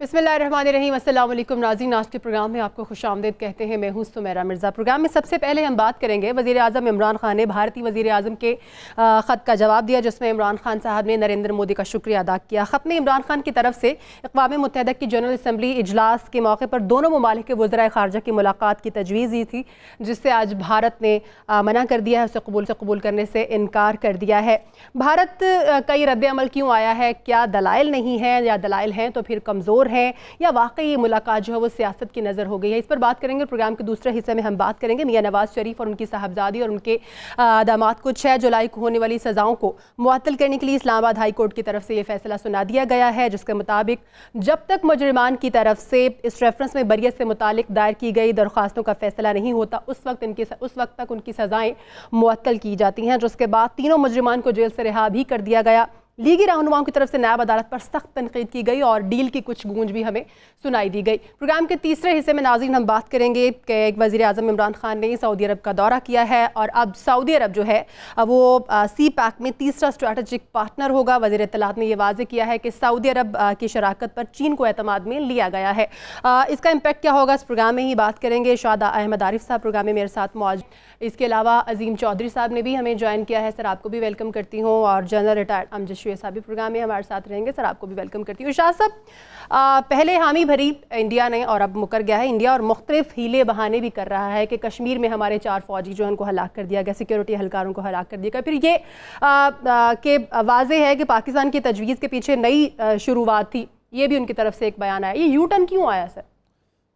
बिस्मिल्लाहिर्रहमानिर्रहीम। अस्सलाम वालेकुम नाज़रीन, आज के प्रोग्राम में आपको खुशामदीद कहते हैं। मैं हूँ सुमेरा मिर्ज़ा। प्रोग्राम में सबसे पहले हम बात करेंगे वज़ीर आज़म इमरान खान ने भारतीय वज़ीर आज़म के ख़त का जवाब दिया, जिसमें इमरान खान साहब ने नरेंद्र मोदी का शुक्रिया अदा किया। ख़त में इमरान खान की तरफ से अक़वाम मुत्तहिदा की जनरल असम्बली इजलास के मौके पर दोनों ममालिक के वज़राए ख़ारजा की मुलाकात की तजवीज़ दी थी, जिससे आज भारत ने मना कर दिया है, उसे कबूल करने से इनकार कर दिया है। भारत का ये रद्द अमल क्यों आया है? क्या दलाइल नहीं है या दलाइल हैं तो फिर कमज़ोर हैं, या वाकई ये मुलाकात जो है वो सियासत की नज़र हो गई है? इस पर बात करेंगे। प्रोग्राम के दूसरे हिस्से में हम बात करेंगे मियां नवाज शरीफ और उनकी साहबजादी और उनके दामाद को 6 जुलाई को होने वाली सज़ाओं को मुअत्तल करने के लिए इस्लामाबाद हाई कोर्ट की तरफ से ये फैसला सुना दिया गया है, जिसके मुताबिक जब तक मुजरिमान की तरफ से इस रेफरेंस में बरियत से मुतालिक दायर की गई दरख्वास्तों का फैसला नहीं होता, उस वक्त तक उनकी सज़ाएँ मुअत्तल की जाती हैं। जिसके बाद तीनों मुजरिमान को जेल से रिहा भी कर दिया गया। लीगी रहनुमाओं की तरफ से नायब अदालत पर सख्त तनकीद की गई और डील की कुछ गूंज भी हमें सुनाई दी गई। प्रोग्राम के तीसरे हिस्से में नाज़रीन हम बात करेंगे कि वज़ीर आज़म इमरान खान ने सऊदी अरब का दौरा किया है और अब सऊदी अरब जो है वो सी पैक में तीसरा स्ट्रैटेजिक पार्टनर होगा। वज़ीर इत्तलात ने यह वाज़ेह किया है कि सऊदी अरब की शराकत पर चीन को एतमाद में लिया गया है। इसका इम्पैक्ट क्या होगा, इस प्रोग्राम में ही बात करेंगे। शादा अहमद आरिफ साहब प्रोग्राम में मेरे साथ मौजूद, इसके अलावा अजीम चौधरी साहब ने भी हमें ज्वाइन किया है। सर आपको भी वेलकम करती हूँ। और जनरल रिटायर्ड अमजद शुएब साहब भी प्रोग्राम में हमारे साथ रहेंगे। सर आपको भी वेलकम करती हूँ। शाह साहब, पहले हामी भरी इंडिया ने और अब मुकर गया है इंडिया, और मुख्तलिफ हीले बहाने भी कर रहा है कि कश्मीर में हमारे 4 फौजी जो है उनको हलाक कर दिया गया, सिक्योरिटी एहलकारों को हलाक कर दिया गया। फिर ये कि वाज़ेह है कि पाकिस्तान की तजवीज़ के पीछे नई शुरुआत थी, ये भी उनकी तरफ से एक बयान आया। ये यू टर्न क्यों आया सर?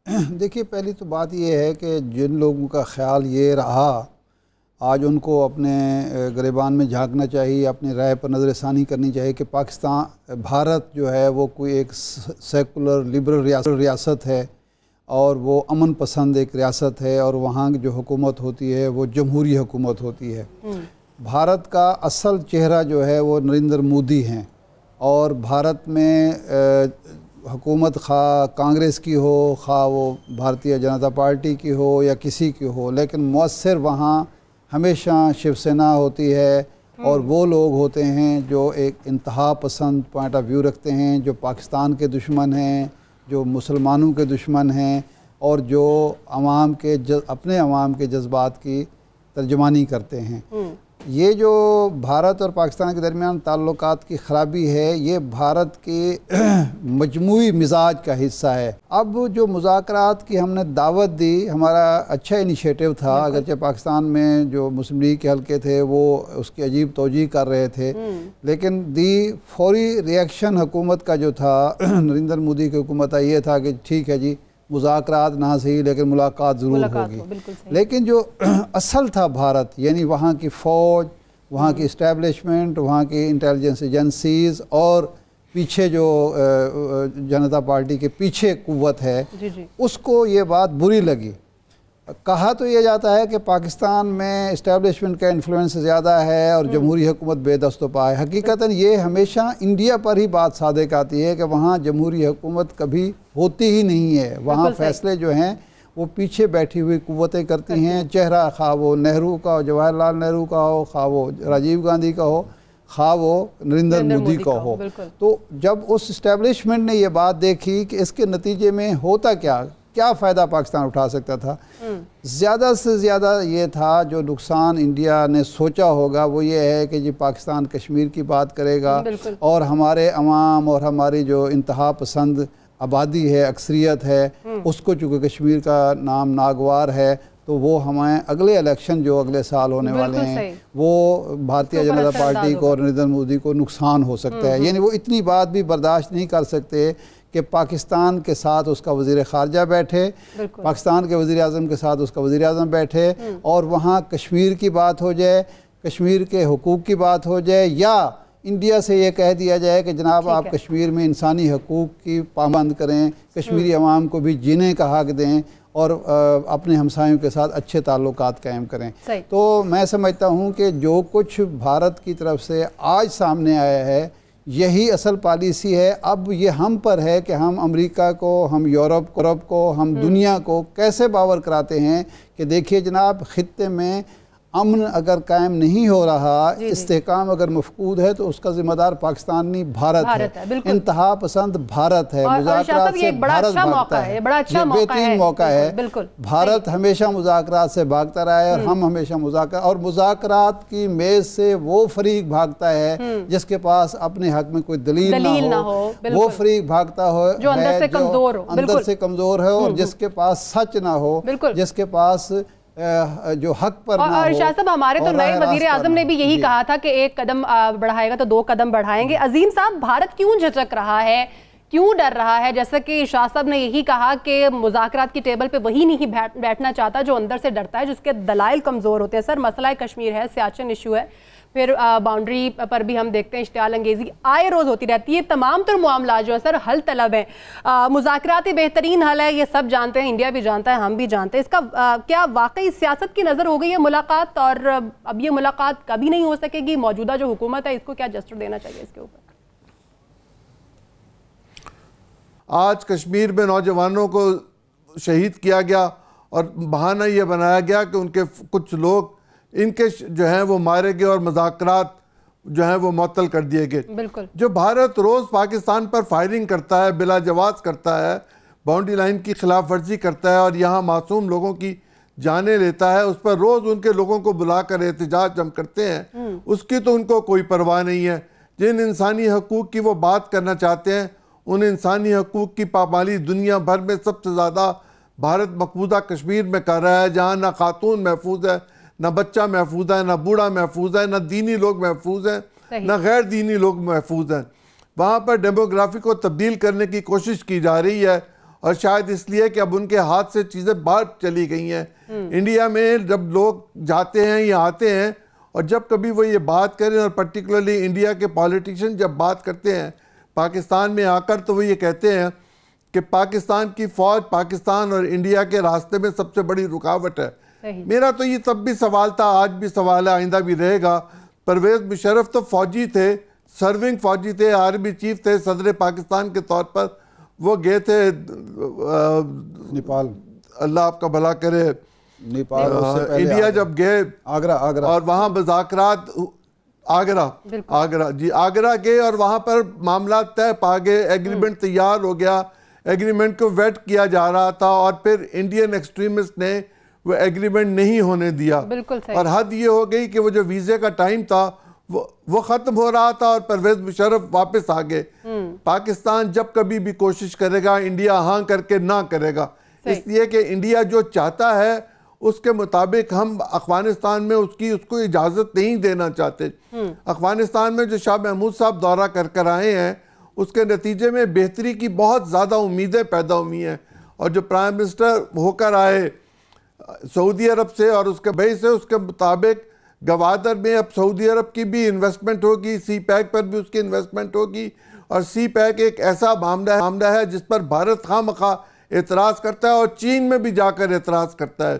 देखिए, पहली तो बात ये है कि जिन लोगों का ख्याल ये रहा, आज उनको अपने गिरेबान में झांकना चाहिए, अपनी राय पर नज़रसानी करनी चाहिए कि भारत जो है वो कोई एक सेकुलर लिबरल रियासत है और वो अमन पसंद एक रियासत है, और वहाँ की जो हुकूमत होती है वो जमहूरी हुकूमत होती है। भारत का असल चेहरा जो है वो नरेंद्र मोदी हैं, और भारत में हुकूमत खा कांग्रेस की हो, खा वो भारतीय जनता पार्टी की हो या किसी की हो, लेकिन मौसर वहाँ हमेशा शिवसेना होती है, और वो लोग होते हैं जो एक इंतहा पसंद पॉइंट ऑफ व्यू रखते हैं, जो पाकिस्तान के दुश्मन हैं, जो मुसलमानों के दुश्मन हैं, और जो अपने अवाम के जज्बात की तर्जुमानी करते हैं। ये जो भारत और पाकिस्तान के दरमियान ताल्लुकात की ख़राबी है, ये भारत के मजमूई मिजाज का हिस्सा है। अब जो मुज़ाकरात की हमने दावत दी, हमारा अच्छा इनिशिएटिव था, अगरचे पाकिस्तान में जो मुस्लिम लीग के हल्के थे वो उसकी अजीब तोजी कर रहे थे, लेकिन फौरी रिएक्शन हुकूमत का जो था, नरेंद्र मोदी की हुकूमत का ये था कि ठीक है जी, मुज़ाकरात ना सही लेकिन मुलाकात ज़रूर होगी। लेकिन जो असल था भारत, यानी वहाँ की फ़ौज, वहाँ की इस्टेब्लिशमेंट, वहाँ की इंटेलिजेंस एजेंसीज़, और पीछे जो जनता पार्टी के पीछे कुव्वत है, उसको ये बात बुरी लगी। कहा तो ये जाता है कि पाकिस्तान में इस्टेब्लिशमेंट का इन्फ्लुएंस ज़्यादा है और जमहूरी हुकूमत बेदस्तोपा है। हकीकतन ये हमेशा इंडिया पर ही बात सादिक आती है कि वहाँ जमहूरी हुकूमत कभी होती ही नहीं है। वहाँ फैसले जो हैं वो पीछे बैठी हुई कुव्वतें करती हैं। चेहरा खा वो नेहरू का हो, जवाहरलाल नेहरू का हो, खा वो राजीव गांधी का हो, खा वो नरेंद्र मोदी का हो। तो जब उस इस्टेब्लिशमेंट ने ये बात देखी कि इसके नतीजे में होता क्या फ़ायदा पाकिस्तान उठा सकता था, ज़्यादा से ज़्यादा ये था, जो नुकसान इंडिया ने सोचा होगा वो ये है कि जी पाकिस्तान कश्मीर की बात करेगा, और हमारे अवाम और हमारी जो इंतहा पसंद आबादी है, अक्सरियत है, उसको चूँकि कश्मीर का नाम नागवार है, तो वो हमें अगले इलेक्शन जो अगले साल होने वाले हैं वो भारतीय जनता पार्टी को और नरेंद्र मोदी को नुकसान हो सकता है। यानी वो इतनी बात भी बर्दाश्त नहीं कर सकते कि पाकिस्तान के साथ उसका वज़ीर ख़ारजा बैठे, पाकिस्तान के वज़ीर आज़म के साथ उसका वज़ीर आज़म बैठे, और वहाँ कश्मीर की बात हो जाए, कश्मीर के हुकूक की बात हो जाए, या इंडिया से ये कह दिया जाए कि जनाब आप कश्मीर में इंसानी हकूक़ की पाबंद करें, कश्मीरी अवाम को भी जीने का हक़ दें, और अपने हमसायों के साथ अच्छे ताल्लुकात कायम करें। तो मैं समझता हूँ कि जो कुछ भारत की तरफ से आज सामने आया है, यही असल पॉलिसी है। अब ये हम पर है कि हम अमेरिका को, हम यूरोप को, हम दुनिया को कैसे बावर कराते हैं कि देखिए जनाब, ख़ित्ते में अमन अगर कायम नहीं हो रहा, इस्तेहकाम अगर मफकूद है, तो उसका जिम्मेदार पाकिस्तान नहीं भारत है। इंतहा पसंद भारत है, मुज़ाकरात से भारत भागता है। ये बेहतरीन मौका है। भारत हमेशा मुज़ाकरात से भागता रहा है और हम हमेशा मुज़ाकरात की मेज से वो फरीक भागता है जिसके पास अपने हक में कोई दलील ना हो, वो फरीक भागता हो जो अंदर से कमजोर है और जिसके पास सच ना हो, जिसके पास जो हक पर ना और शाह साहब, हमारे तो नए वजीर आजम ने भी यही कहा था कि एक कदम बढ़ाएगा तो दो कदम बढ़ाएंगे। अजीम साहब, भारत क्यों झिझक रहा है, क्यों डर रहा है? जैसे कि शाह साहब ने यही कहा कि मुज़ाकरात की टेबल पे वही नहीं बैठना चाहता जो अंदर से डरता है, जिसके दलाइल कमज़ोर होते हैं। सर, मसला कश्मीर है, सियाचिन इशू है, फिर बाउंड्री पर भी हम देखते हैं इश्तियाल अंगेज़ी आए रोज़ होती रहती है। तमाम तर मामला जो है सर हल तलब है। मुज़ाकरात ही बेहतरीन हल है, ये सब जानते हैं, इंडिया भी जानता है, हम भी जानते हैं। इसका क्या वाकई सियासत की नज़र हो गई है मुलाकात, और अब ये मुलाकात कभी नहीं हो सकेगी? मौजूदा जो हुकूमत है इसको क्या जस्टर देना चाहिए इसके ऊपर? आज कश्मीर में नौजवानों को शहीद किया गया और बहाना ये बनाया गया कि उनके कुछ लोग इनके जो हैं वो मारे गए और मुज़ाकरात जो हैं वो मुअत्तल कर दिए गए। बिल्कुल। जो भारत रोज़ पाकिस्तान पर फायरिंग करता है, बिला जवाब करता है, बाउंड्री लाइन की खिलाफ वर्जी करता है और यहाँ मासूम लोगों की जाने लेता है, उस पर रोज़ उनके लोगों को बुलाकर एहतजाज हम करते हैं, उसकी तो उनको कोई परवाह नहीं है। जिन इंसानी हकूक़ की वो बात करना चाहते हैं, उन इंसानी हकूक़ की पामाली दुनिया भर में सबसे ज़्यादा भारत मकबूजा कश्मीर में कर रहा है, जहाँ ना खातून महफूज है, ना बच्चा महफूज है, ना बूढ़ा महफूज है, ना दीनी लोग महफूज हैं, ना गैर दीनी लोग महफूज हैं। वहाँ पर डेमोग्राफी को तब्दील करने की कोशिश की जा रही है और शायद इसलिए कि अब उनके हाथ से चीज़ें बाहर चली गई हैं। इंडिया में जब लोग जाते हैं या आते हैं और जब कभी वो ये बात करें, और पर्टिकुलरली इंडिया के पॉलिटिशियन जब बात करते हैं पाकिस्तान में आकर, तो वो ये कहते हैं कि पाकिस्तान की फ़ौज पाकिस्तान और इंडिया के रास्ते में सबसे बड़ी रुकावट है। मेरा तो ये तब भी सवाल था, आज भी सवाल है, आइंदा भी रहेगा। परवेज़ मुशर्रफ तो फौजी थे, सर्विंग फौजी थे, आर्मी चीफ थे, सदर पाकिस्तान के तौर पर वो गए थे नेपाल, अल्लाह आपका भला करे, नेपाल इंडिया जब गए आगरा और वहाँ मुज़ाकरात आगरा जी आगरा गए और वहाँ पर मामला तय पा गए, एग्रीमेंट तैयार हो गया, एग्रीमेंट को वेट किया जा रहा था और फिर इंडियन एक्सट्रीमिस्ट ने वो एग्रीमेंट नहीं होने दिया। और हद ये हो गई कि वो जो वीज़े का टाइम था वो ख़त्म हो रहा था और परवेज़ मुशर्रफ वापस आ गए। पाकिस्तान जब कभी भी कोशिश करेगा, इंडिया हाँ करके ना करेगा, इसलिए कि इंडिया जो चाहता है उसके मुताबिक हम अफगानिस्तान में उसको इजाज़त नहीं देना चाहते। अफगानिस्तान में जो शाह महमूद साहब दौरा कर आए हैं, उसके नतीजे में बेहतरी की बहुत ज़्यादा उम्मीदें पैदा हुई हैं और जो प्राइम मिनिस्टर होकर आए सऊदी अरब से और उसके भाई से, उसके मुताबिक गवादर में अब सऊदी अरब की भी इन्वेस्टमेंट होगी, सी पैक पर भी उसकी इन्वेस्टमेंट होगी और सी पैक एक ऐसा मामला है जिस पर भारत खामखा एतराज़ करता है और चीन में भी जाकर एतराज़ करता है।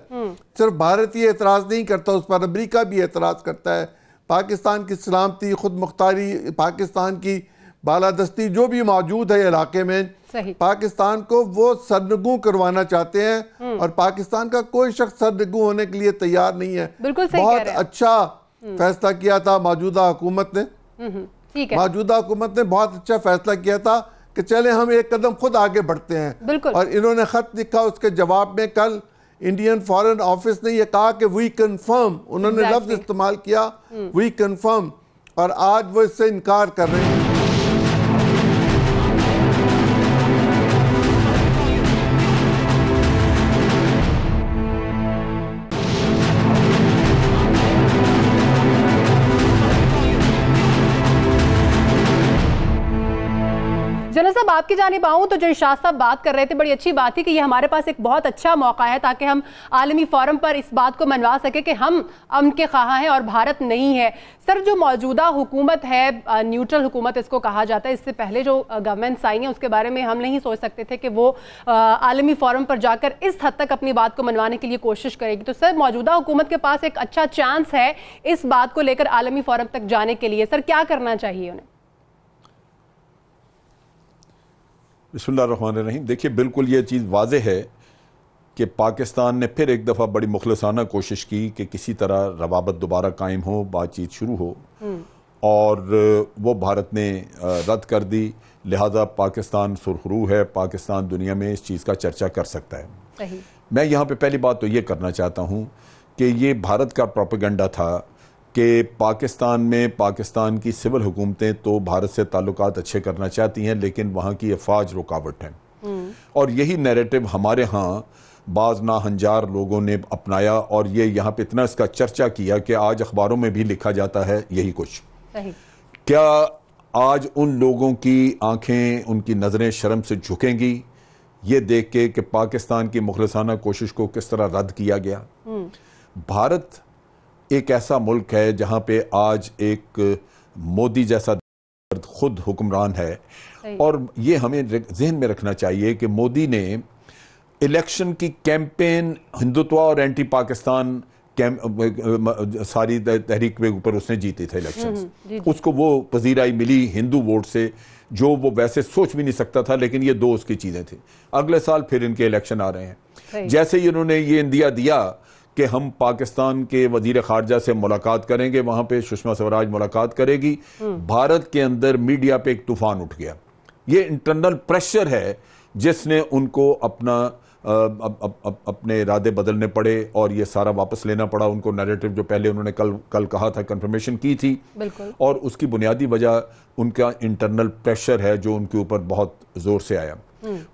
सिर्फ भारत ही एतराज़ नहीं करता, उस पर अमेरिका भी एतराज़ करता है। पाकिस्तान की सलामती, खुद मुख्तारी, पाकिस्तान की बालादस्ती जो भी मौजूद है इलाके में, पाकिस्तान को वो सरनगू करवाना चाहते हैं और पाकिस्तान का कोई शख्स सरनगू होने के लिए तैयार नहीं है। बहुत अच्छा फैसला किया था मौजूदा हुकूमत ने, मौजूदा हुकूमत ने बहुत अच्छा फैसला किया था कि चले हम एक कदम खुद आगे बढ़ते हैं। और इन्होंने खत लिखा, उसके जवाब में कल इंडियन फॉरेन ऑफिस ने यह कहा कि वी कंफर्म, उन्होंने लफ्ज इस्तेमाल किया वी कंफर्म, और आज वो इससे इनकार कर रहे हैं। जनरल साहब, आपकी जानिब आऊँ तो जो शाह साहब बात कर रहे थे, बड़ी अच्छी बात थी कि ये हमारे पास एक बहुत अच्छा मौका है ताकि हम आलमी फोरम पर इस बात को मनवा सके कि हम अमन के ख़्वाह हैं और भारत नहीं है। सर, जो मौजूदा हुकूमत है, न्यूट्रल हुकूमत इसको कहा जाता है, इससे पहले जो गवर्नमेंट्स आई हैं उसके बारे में हम नहीं सोच सकते थे कि वो आलमी फोरम पर जाकर इस हद तक अपनी बात को मनवाने के लिए कोशिश करेगी। तो सर, मौजूदा हुकूमत के पास एक अच्छा चांस है इस बात को लेकर आलमी फोरम तक जाने के लिए। सर, क्या करना चाहिए उन्हें? बिस्मिल्लाहिर्रहमानिर्रहीम। देखिए, बिल्कुल ये चीज़ वाज़ेह है कि पाकिस्तान ने फिर एक दफ़ा बड़ी मुखलसाना कोशिश की कि किसी तरह रवाबत दोबारा कायम हो, बातचीत शुरू हो, और वो भारत ने रद्द कर दी। लिहाजा पाकिस्तान सुरखरू है, पाकिस्तान दुनिया में इस चीज़ का चर्चा कर सकता है। सही। मैं यहाँ पे पहली बात तो ये करना चाहता हूँ कि ये भारत का प्रोपेगेंडा था कि पाकिस्तान में पाकिस्तान की सिविल हुकूमतें तो भारत से ताल्लुकात अच्छे करना चाहती हैं, लेकिन वहाँ की अफवाज रुकावट हैं। और यही नैरेटिव हमारे यहाँ बाज नाहंजार लोगों ने अपनाया, और ये यहाँ पे इतना इसका चर्चा किया कि आज अखबारों में भी लिखा जाता है यही कुछ। क्या आज उन लोगों की आंखें, उनकी नज़रें शर्म से झुकेंगी ये देख के कि पाकिस्तान की मुखलसाना कोशिश को किस तरह रद्द किया गया? भारत एक ऐसा मुल्क है जहां पे आज एक मोदी जैसा खुद हुक्मरान है, और ये हमें जहन में रखना चाहिए कि मोदी ने इलेक्शन की कैंपेन हिंदुत्व और एंटी पाकिस्तान सारी तहरीक के ऊपर उसने जीती थे इलेक्शन। उसको वो पजीराई मिली हिंदू वोट से, जो वो वैसे सोच भी नहीं सकता था, लेकिन ये दो उसकी चीजें थी। अगले साल फिर इनके इलेक्शन आ रहे हैं। जैसे ही इन्होंने ये इंदिया दिया कि हम पाकिस्तान के वजीर खारजा से मुलाकात करेंगे, वहां पे सुषमा स्वराज मुलाकात करेगी, भारत के अंदर मीडिया पे एक तूफान उठ गया। ये इंटरनल प्रेशर है जिसने उनको अपने इरादे बदलने पड़े और ये सारा वापस लेना पड़ा उनको। नैरेटिव जो पहले उन्होंने कल कहा था, कंफर्मेशन की थी, और उसकी बुनियादी वजह उनका इंटरनल प्रेशर है जो उनके ऊपर बहुत जोर से आया।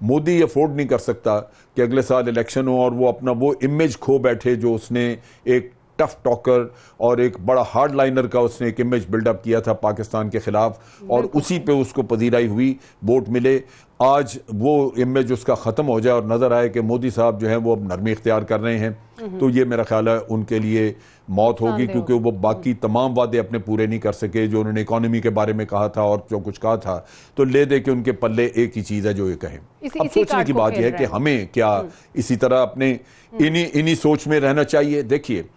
मोदी अफोर्ड नहीं कर सकता कि अगले साल इलेक्शन हो और वो अपना वो इमेज खो बैठे जो उसने एक टफ टॉकर और एक बड़ा हार्ड लाइनर का उसने एक इमेज बिल्डअप किया था पाकिस्तान के खिलाफ, और उसी पे उसको पजीराई हुई, वोट मिले। आज वो इमेज उसका खत्म हो जाए और नजर आए कि मोदी साहब जो हैं वो अब नरमी इख्तियार कर रहे हैं, तो ये मेरा ख्याल है उनके लिए मौत होगी, क्योंकि वो बाकी तमाम वादे अपने पूरे नहीं कर सके जो उन्होंने इकोनॉमी के बारे में कहा था और जो कुछ कहा था। तो ले दे के उनके पल्ले एक ही चीज है जो ये कहें। अब सोचने की बात यह है कि हमें क्या इसी तरह अपने इन्हीं सोच में रहना चाहिए। देखिए,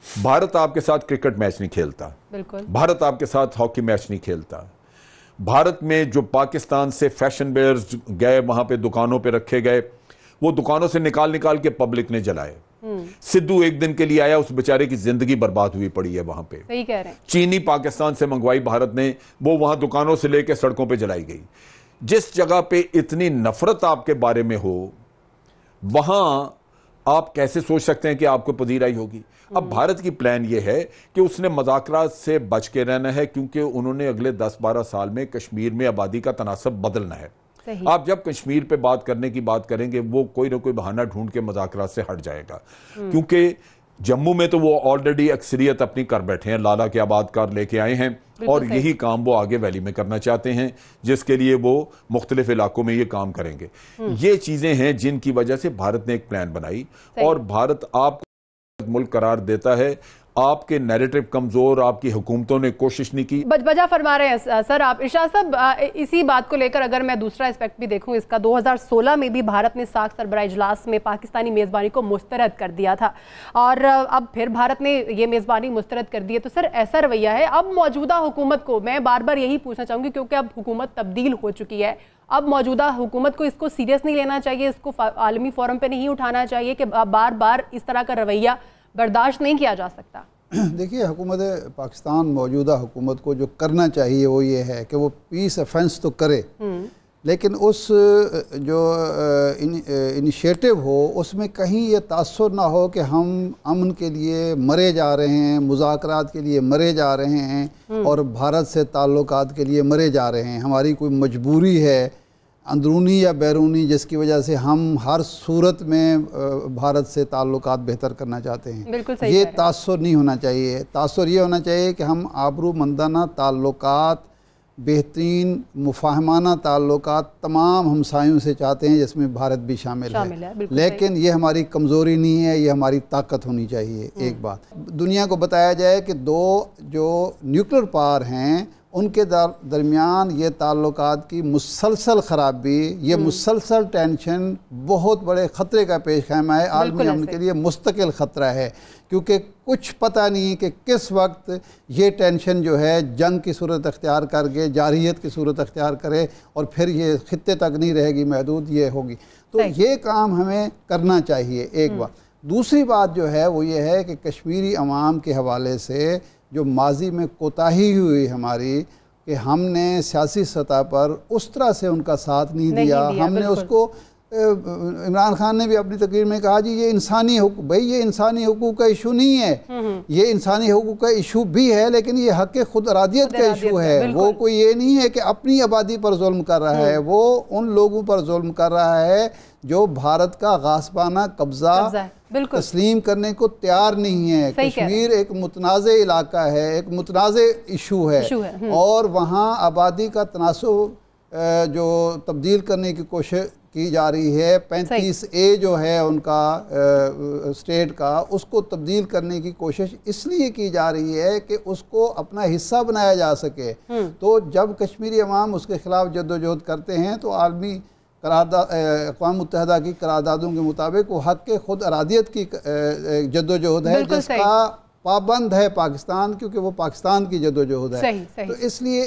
भारत आपके साथ क्रिकेट मैच नहीं खेलता, भारत आपके साथ हॉकी मैच नहीं खेलता। भारत में जो पाकिस्तान से फैशन वेयर्स गए, वहां पे दुकानों पे रखे गए, वो दुकानों से निकाल के पब्लिक ने जलाए। सिद्धू एक दिन के लिए आया, उस बेचारे की जिंदगी बर्बाद हुई पड़ी है वहां पे। सही कह रहे हैं। चीनी पाकिस्तान से मंगवाई भारत ने, वो वहां दुकानों से लेकर सड़कों पे जलाई गई। जिस जगह पे इतनी नफरत आपके बारे में हो, वहां आप कैसे सोच सकते हैं कि आपको पजीराई होगी? अब भारत की प्लान यह है कि उसने मज़ाकरात से बच के रहना है, क्योंकि उन्होंने अगले 10-12 साल में कश्मीर में आबादी का तनासब बदलना है। आप जब कश्मीर पे बात करने की बात करेंगे, वो कोई ना कोई बहाना ढूंढ के मज़ाकरात से हट जाएगा, क्योंकि जम्मू में तो वो ऑलरेडी अक्सरियत अपनी कर बैठे हैं, लाला के आबादकार लेके आए हैं, और यही काम वो आगे वैली में करना चाहते हैं, जिसके लिए वो मुख्तलिफ इलाकों में ये काम करेंगे। ये चीजें हैं जिनकी वजह से भारत ने एक प्लान बनाई, और भारत आपको मुल्क करार देता है। आपके नैरेटिव कमजोर, आपकी हुकूमतों ने कोशिश नहीं की। बजा फरमा रहे हैं सर आप। इरशाद साहब, इसी बात को लेकर अगर मैं दूसरा एस्पेक्ट भी देखूं इसका, 2016 में भी भारत ने साख सरबराह इजलास में पाकिस्तानी मेज़बानी को मुस्तरद कर दिया था, और अब फिर भारत ने ये मेज़बानी मुस्तरद कर दी है। तो सर ऐसा रवैया है, अब मौजूदा हुकूमत को मैं बार बार यही पूछना चाहूँगी, क्योंकि अब हुकूमत तब्दील हो चुकी है, अब मौजूदा हुकूमत को इसको सीरियस नहीं लेना चाहिए, इसको आलमी फोरम पे नहीं उठाना चाहिए कि बार बार इस तरह का रवैया बर्दाश्त नहीं किया जा सकता? देखिए, हुकूमत पाकिस्तान, मौजूदा हुकूमत को जो करना चाहिए वो ये है कि वो पीस ऑफेंस तो करे, लेकिन उस जो इनिशिएटिव हो उसमें कहीं ये तासुर ना हो कि हम अमन के लिए मरे जा रहे हैं, मुज़ाकरात के लिए मरे जा रहे हैं, और भारत से ताल्लुकात के लिए मरे जा रहे हैं। हमारी कोई मजबूरी है अंदरूनी या बैरूनी, जिसकी वजह से हम हर सूरत में भारत से ताल्लुकात बेहतर करना चाहते हैं। ये तासुर नहीं होना चाहिए। तासुर ये होना चाहिए कि हम आबरूमंदाना ताल्लुकात, बेहतरीन मुफाहमाना ताल्लुकात तमाम हमसायों से चाहते हैं, जिसमें भारत भी शामिल है। लेकिन ये हमारी कमज़ोरी नहीं है, ये हमारी ताकत होनी चाहिए। एक बात दुनिया को बताया जाए कि दो जो न्यूक्लियर पावर हैं उनके दरमियान ये ताल्लुकात की मुसलसल ख़राबी, ये मुसलसल टेंशन बहुत बड़े ख़तरे का पेश खैमा है। आलमी अमन के लिए मुस्तकिल ख़तरा है, क्योंकि कुछ पता नहीं कि किस वक्त ये टेंशन जो है जंग की सूरत अख्तियार करके जारियत की सूरत अख्तियार करे और फिर ये खित्ते तक नहीं रहेगी महदूद, ये होगी। तो ये काम हमें करना चाहिए एक बात। दूसरी बात जो है वो ये है कि कश्मीरी अवाम के हवाले से जो माजी में कोताही हुई हमारी, कि हमने सियासी सतह पर उस तरह से उनका साथ नहीं दिया। हमने उसको, इमरान खान ने भी अपनी तकरीर में कहा जी ये इंसानी हुकूक, भाई ये इंसानी हुकूक का इशू नहीं है, ये इंसानी हुकूक का इशू भी है, लेकिन ये हक़ खुद अरादियत का इशू है। वो कोई ये नहीं है कि अपनी आबादी पर जुल्म कर रहा है, वो उन लोगों पर जुल्म कर रहा है जो भारत का गासबाना कब्जा तस्लीम करने को तैयार नहीं है। कश्मीर एक मुतनाज़ इलाका है, एक मुतनाज़ इशू है और वहाँ आबादी का तनासुब जो तब्दील करने की कोशिश की जा रही है। 35A जो है उनका स्टेट का, उसको तब्दील करने की कोशिश इसलिए की जा रही है कि उसको अपना हिस्सा बनाया जा सके। तो जब कश्मीरी अवाम उसके खिलाफ जद्दोजहद करते हैं तो आलमी करारदाद, अक़वाम मुत्तहिदा की करारदादों के मुताबिक वो हक़ के खुद अरादियत की जद्दोजहद है, जिसका पाबंद है पाकिस्तान, क्योंकि वो पाकिस्तान की जद्दोजहद है। सही। तो इसलिए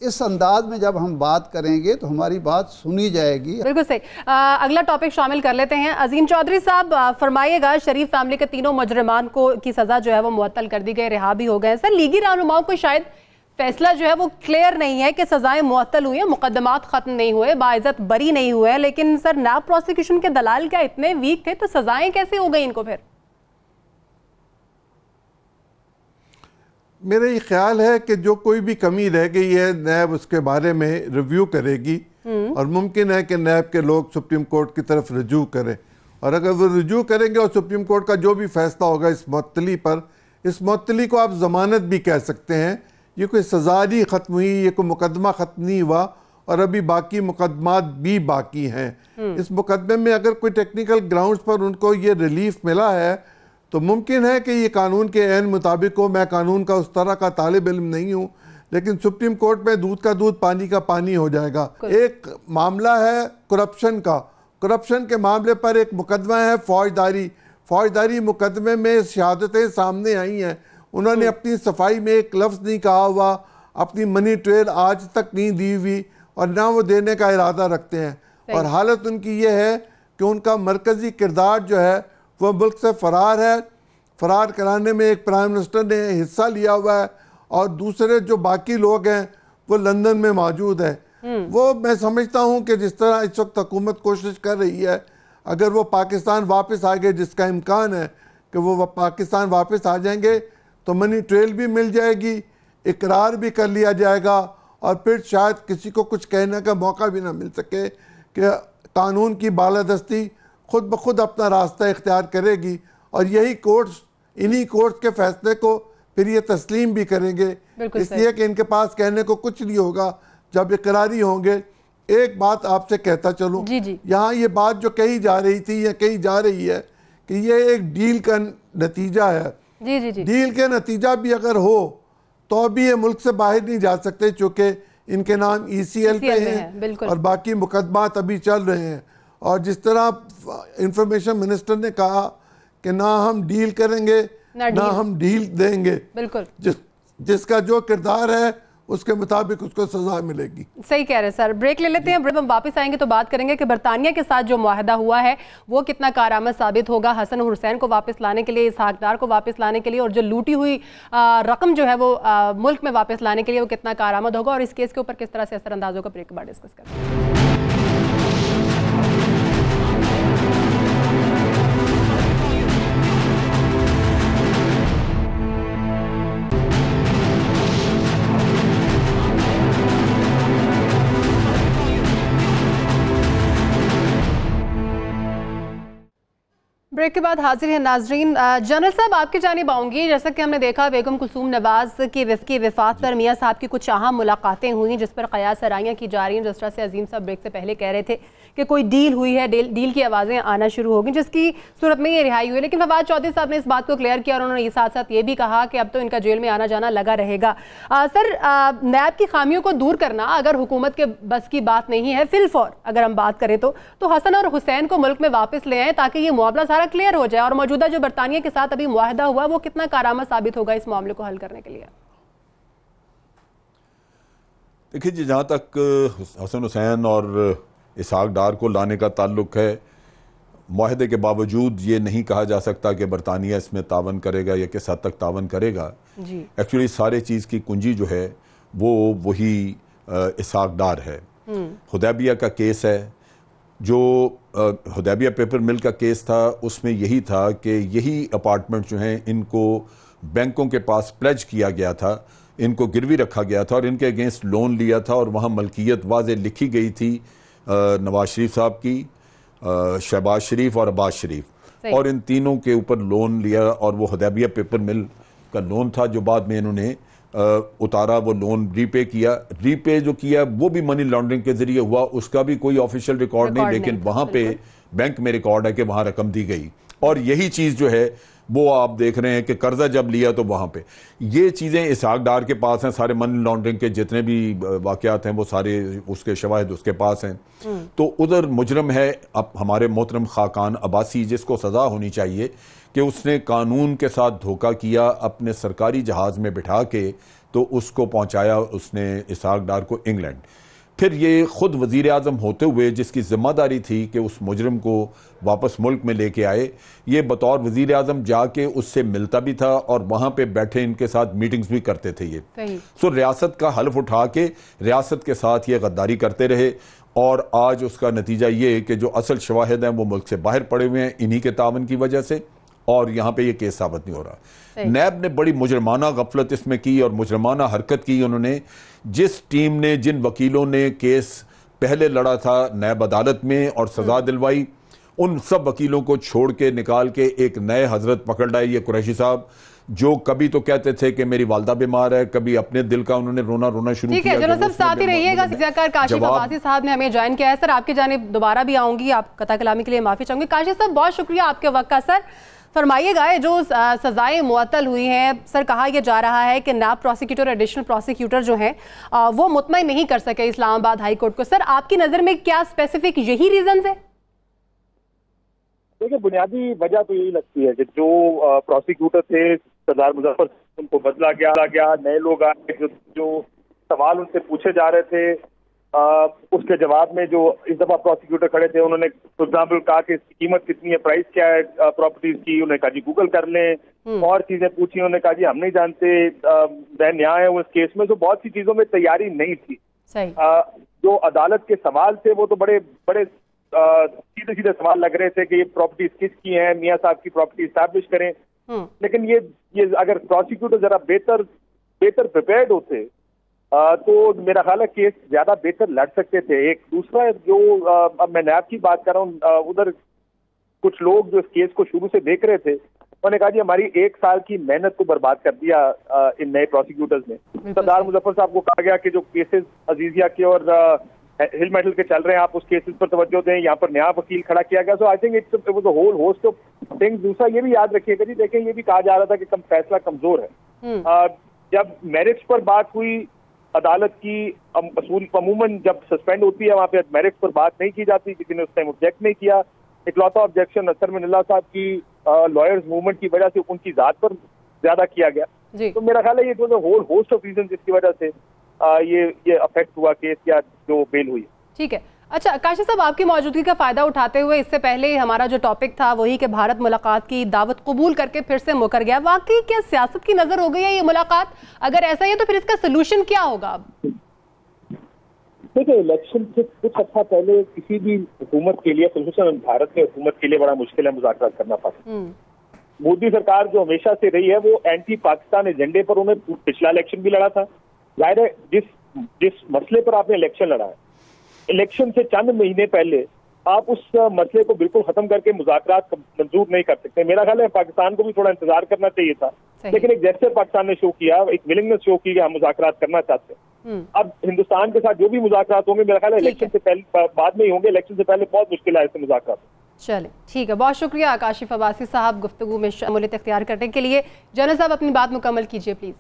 इस अंदाज में जब हम बात करेंगे तो हमारी बात सुनी जाएगी। बिल्कुल सही। अगला टॉपिक शामिल कर लेते हैं। अजीम चौधरी साहब फरमाइएगा, शरीफ फैमिली के तीनों मुजरिमान को की सज़ा जो है वो मुअत्तल कर दी गई, रिहा भी हो गए। सर, लीगी रहनुमाओं को शायद फैसला जो है वो क्लियर नहीं है कि सज़ाएं मुअत्तल हुई हैं, मुकदमात ख़त्म नहीं हुए, बाइज़्ज़त बरी नहीं हुए, लेकिन सर नायब प्रोसिक्यूशन के दलाल क्या इतने वीक थे, तो सज़ाएं कैसे हो गई इनको? फिर मेरा ये ख्याल है कि जो कोई भी कमी रह गई है नैब उसके बारे में रिव्यू करेगी और मुमकिन है कि नैब के लोग सुप्रीम कोर्ट की तरफ रजू करें, और अगर वो रजू करेंगे और सुप्रीम कोर्ट का जो भी फैसला होगा इस मुअत्तली पर, इस मुअत्तली को आप ज़मानत भी कह सकते हैं। ये कोई सज़ा नहीं ख़त्म हुई, ये कोई मुकदमा ख़त्म नहीं हुआ और अभी बाकी मुकदमात भी बाकी हैं। इस मुकदमे में अगर कोई टेक्निकल ग्राउंड्स पर उनको ये रिलीफ मिला है तो मुमकिन है कि ये कानून के ऐन मुताबिक हो। मैं कानून का उस तरह का तालिब इल्म नहीं हूँ, लेकिन सुप्रीम कोर्ट में दूध का दूध पानी का पानी हो जाएगा। एक मामला है करप्शन का, करप्शन के मामले पर एक मुकदमा है फौजदारी मुकदमे में शहादतें सामने आई हैं। उन्होंने अपनी सफाई में एक लफ्ज़ नहीं कहा हुआ, अपनी मनी ट्रेल आज तक नहीं दी हुई और ना वो देने का इरादा रखते हैं। और हालत उनकी ये है कि उनका मरकज़ी किरदार जो है वो मुल्क से फ़रार है। फ़रार कराने में एक प्राइम मिनिस्टर ने हिस्सा लिया हुआ है और दूसरे जो बाकी लोग हैं वो लंदन में मौजूद हैं। वो मैं समझता हूँ कि जिस तरह इस वक्त हुकूमत कोशिश कर रही है, अगर वो पाकिस्तान वापस आ गए, जिसका इम्कान है कि वो पाकिस्तान वापस आ जाएंगे, तो मनी ट्रेल भी मिल जाएगी, इकरार भी कर लिया जाएगा और फिर शायद किसी को कुछ कहने का मौका भी ना मिल सके कि कानून की बालादस्ती खुद ब खुद अपना रास्ता इख्तियार करेगी और यही कोर्ट्स, इन्हीं कोर्ट्स के फैसले को फिर ये तस्लीम भी करेंगे, इसलिए कि इनके पास कहने को कुछ नहीं होगा जब इकरारी होंगे। एक बात आपसे कहता चलूँ, यहाँ ये बात जो कही जा रही थी या कही जा रही है कि ये एक डील का नतीजा है। डील के नतीजा भी अगर हो तो भी ये मुल्क से बाहर नहीं जा सकते, चूँकि इनके नाम ECL पे हैं और बाकी मुकदमात अभी चल रहे हैं। और जिस तरह इंफॉर्मेशन मिनिस्टर ने कहा कि ना हम डील करेंगे ना हम डील देंगे, जिसका जो किरदार है उसके मुताबिक उसको सजा मिलेगी। सही कह रहे हैं सर। ब्रेक ले लेते हैं, ब्रेक में वापस आएंगे तो बात करेंगे कि बरतानिया के साथ जो मुआहदा हुआ है वो कितना कारआमद साबित होगा हसन और हुसैन को वापस लाने के लिए, इसहाक डार को वापस लाने के लिए, और जो लूटी हुई रकम जो है वो मुल्क में वापस लाने के लिए वो कितना कारआमद होगा और इस केस के ऊपर किस तरह से असरअंदाज होगा। ब्रेक के बाद डिस्कस करेंगे। ब्रेक के बाद हाजिर है नाजरीन। जनरल साहब, आपकी जानिब आऊंगी। जैसा कि हमने देखा बेगम कुलसूम नवाज की वफात पर मियाँ साहब की कुछ अहम मुलाकातें हुई जिस पर कयास सराहियाँ की जा रही हैं। जिस तरह से अजीम साहब ब्रेक से पहले कह रहे थे कि कोई डील हुई है, डील की आवाज़ें आना शुरू हो गई जिसकी सूरत में ये रिहाई हुई। लेकिन फवाद चौधरी साहब ने इस बात को क्लियर किया और उन्होंने साथ साथ ये भी कहा कि अब तो इनका जेल में आना जाना लगा रहेगा। सर, नैब की खामियों को दूर करना अगर हुकूमत के बस की बात नहीं है, फिलफौर अगर हम बात करें तो हसन और हुसैन को मुल्क में वापस ले आए ताकि ये मामला सारा क्लियर हो जाए। और मौजूदा जो बरतानिया के साथ अभी मुआहदा हुआ वो कितना कारामद साबित होगा इस मामले को हल करने के लिए? देखिए जी, जहाँ तक हसन हुसैन और इसहाक डार को लाने का ताल्लुक है, मुआहदे के बावजूद ये नहीं कहा जा सकता कि बरतानिया इसमें तावन करेगा या किस हद तक तावन करेगा। एक्चुअली सारे चीज़ की कुंजी जो है वो वही इसहाक डार है। हुदैबिया का केस है, जो हुदैबिया पेपर मिल का केस था उसमें यही था कि यही अपार्टमेंट जो हैं इनको बैंकों के पास प्लेज किया गया था, इनको गिरवी रखा गया था और इनके अगेंस्ट लोन लिया था और वहाँ मलकियत वाज़े लिखी गई थी नवाज शरीफ साहब की, शहबाज शरीफ और अब्बास शरीफ, और इन तीनों के ऊपर लोन लिया और वो हुदैबिया पेपर मिल का लोन था जो बाद में इन्होंने उतारा, वो लोन रीपे किया। रीपे जो किया वो भी मनी लॉन्ड्रिंग के जरिए हुआ, उसका भी कोई ऑफिशियल रिकॉर्ड नहीं, लेकिन वहां पे बैंक में रिकॉर्ड है कि वहां रकम दी गई। और यही चीज जो है वो आप देख रहे हैं कि कर्जा जब लिया तो वहां पे ये चीजें इसहाक डार के पास हैं, सारे मनी लॉन्ड्रिंग के जितने भी वाकयात हैं वो सारे उसके शवाहिद उसके पास हैं। तो उधर मुजरम है अब हमारे मोहतरम खाकान अब्बासी, जिसको सजा होनी चाहिए कि उसने कानून के साथ धोखा किया, अपने सरकारी जहाज में बिठा के तो उसको पहुंचाया उसने इसहाक डार को इंग्लैंड। फिर ये खुद वजीर आजम होते हुए जिसकी जिम्मेदारी थी कि उस मुजरिम को वापस मुल्क में लेके आए, ये बतौर वजीर आजम जाके उससे मिलता भी था और वहां पे बैठे इनके साथ मीटिंग्स भी करते थे ये। सो रियासत का हल्फ उठा के रियासत के साथ ये गद्दारी करते रहे और आज उसका नतीजा ये कि जो असल शवाहिद हैं वो मुल्क से बाहर पड़े हुए हैं इन्हीं के तावन की वजह से, और यहाँ पे ये केस साबित नहीं हो रहा। नैब ने बड़ी मुजरमाना गफलत इसमें की और मुजरमाना हरकत की। उन्होंने जिस टीम ने, जिन वकीलों ने केस पहले लड़ा था नैब अदालत में और सजा दिलवाई, उन सब वकीलों को छोड़ के निकाल के एक नए हजरत पकड़ लाए, ये कुरैशी साहब, जो कभी तो कहते थे कि मेरी वालदा बीमार है, कभी अपने दिल का उन्होंने रोना शुरू किया। ठीक है, जनरल साहब साथ ही रहिएगा। सियाकार काशिफ अब्बासी साहब ने हमें ज्वाइन किया है। सर, आपकी जानिब दोबारा भी आऊंगी, आप कता कलामी के लिए माफी चाहूंगी। काशिफ साहब, बहुत शुक्रिया आपके वक्त का। सर फरमाइएगा, जो सजाएं मुअत्तल हुई हैं, सर कहा यह जा रहा है कि नैब प्रोसिक्यूटर, एडिशनल प्रोसिक्यूटर जो हैं वो मुतमईन नहीं कर सके इस्लामाबाद हाई कोर्ट को। सर, आपकी नज़र में क्या स्पेसिफिक यही रीजन है? देखिए, बुनियादी वजह तो यही लगती है कि जो प्रोसिक्यूटर थे सरदार मुजफ्फर, उनको बदला गया, नए लोग आए, जो सवाल उनसे पूछे जा रहे थे उसके जवाब में जो इस दफा प्रोसिक्यूटर खड़े थे उन्होंने फॉर एग्जाम्पल कहा कि इसकी कीमत कितनी है, प्राइस क्या है प्रॉपर्टीज की, उन्होंने कहा जी गूगल कर लें, और चीजें पूछी, उन्होंने कहा जी हम नहीं जानते, मैं न्याय है उस केस में। तो बहुत सी चीजों में तैयारी नहीं थी। जो अदालत के सवाल थे वो तो बड़े बड़े सीधे सवाल लग रहे थे कि ये प्रॉपर्टीज किसकी हैं, मियाँ साहब की प्रॉपर्टी एस्टैब्लिश करें। लेकिन ये अगर प्रोसिक्यूटर जरा बेहतर प्रिपेयर्ड होते तो मेरा ख्याल है केस ज्यादा बेहतर लड़ सकते थे। एक दूसरा जो अब मैं नैब की बात कर रहा हूँ, उधर कुछ लोग जो इस केस को शुरू से देख रहे थे उन्होंने कहा जी हमारी 1 साल की मेहनत को बर्बाद कर दिया इन नए प्रोसिक्यूटर्स ने। सरदार मुजफ्फर साहब को कहा गया कि जो केसेस अजीजिया के और हिल मेटल के चल रहे हैं आप उस केसेस पर तवज्जो दें, यहाँ पर नया वकील खड़ा किया गया। So I think it was a whole host of things. दूसरा ये भी याद रखिएगा जी, देखें ये भी कहा जा रहा था कि फैसला कमजोर है। जब मेरिट्स पर बात हुई अदालत की, अमूमन जब सस्पेंड होती है वहाँ पे मेरिट्स पर बात नहीं की जाती, किसी ने उस टाइम ऑब्जेक्ट नहीं किया। इकलौता ऑब्जेक्शन नसर मिनल्ला साहब की लॉयर्स मूवमेंट की वजह से उनकी जात पर ज्यादा किया गया। तो मेरा ख्याल है ये तो होल होस्ट ऑफ रीजन जिसकी वजह से ये अफेक्ट हुआ केस या जो बेल हुई। ठीक है, अच्छा काशिफ साहब, आपकी मौजूदगी का फायदा उठाते हुए इससे पहले हमारा जो टॉपिक था वही कि भारत मुलाकात की दावत कबूल करके फिर से मुकर गया, वाकई क्या सियासत की नजर हो गई है ये मुलाकात? अगर ऐसा ही है तो फिर इसका सोल्यूशन क्या होगा? अब देखिए, इलेक्शन से कुछ अच्छा पहले किसी भी हुकूमत के लिए, खसूसन भारत में हुकूमत के लिए बड़ा मुश्किल है मुज़ाकरात करना पड़ता। मोदी सरकार जो हमेशा से रही है वो एंटी पाकिस्तान एजेंडे पर, उन्हें पिछला इलेक्शन भी लड़ा था। जाहिर है जिस मसले पर आपने इलेक्शन लड़ा है, इलेक्शन से चंद महीने पहले आप उस मसले को बिल्कुल खत्म करके मुज़ाकरात मंजूर नहीं कर सकते। मेरा ख्याल है पाकिस्तान को भी थोड़ा इंतजार करना चाहिए था, लेकिन एक जेस्चर पाकिस्तान ने शो किया, एक विलिंगनेस शो की कि हम मुज़ाकरात करना चाहते हैं। अब हिंदुस्तान के साथ जो भी मुज़ाकरात होंगे मेरा ख्याल है इलेक्शन से पहले, बाद में ही होंगे, इलेक्शन से पहले बहुत मुश्किल है ऐसे मुज़ाकरात। चले ठीक है, बहुत शुक्रिया आकाशिफ अब्बासी साहब गुफ्तगू में शमूलियत इख्तियार करने के लिए। जनरल साहब अपनी बात मुकम्मल कीजिए प्लीज।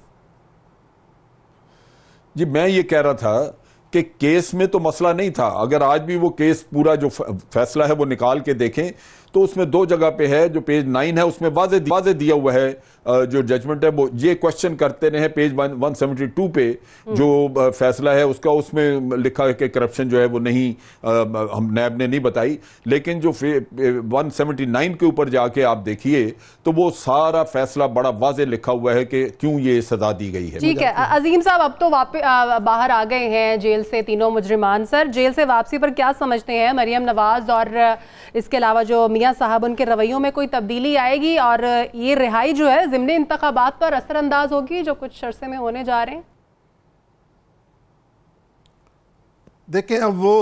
जी, मैं ये कह रहा था कि केस में तो मसला नहीं था। अगर आज भी वो केस पूरा जो फैसला है वो निकाल के देखें तो उसमें दो जगह पे है, जो पेज 9 है उसमें वाजे दिया हुआ है, जो जजमेंट है वो ये क्वेश्चन करते रहे। पेज 172 पे जो फैसला है उसका, उसमें लिखा है कि करप्शन जो है वो नहीं, हम नैब ने नहीं बताई। लेकिन जो 179 के ऊपर जाके आप देखिए तो वो सारा फैसला बड़ा वाजे लिखा हुआ है कि क्यों ये सजा दी गई है। ठीक है अजीम साहब, अब तो बाहर आ गए हैं जेल से तीनों मुजरिमान। सर, जेल से वापसी पर क्या समझते हैं? मरियम नवाज और इसके अलावा जो मियां साहब, उनके रवैयों में कोई तब्दीली आएगी और ये रिहाई जो है ज़िमनी इंतखाबात पर असरअंदाज होगी जो कुछ अरसे में होने जा रहे हैं? देखें, अब वो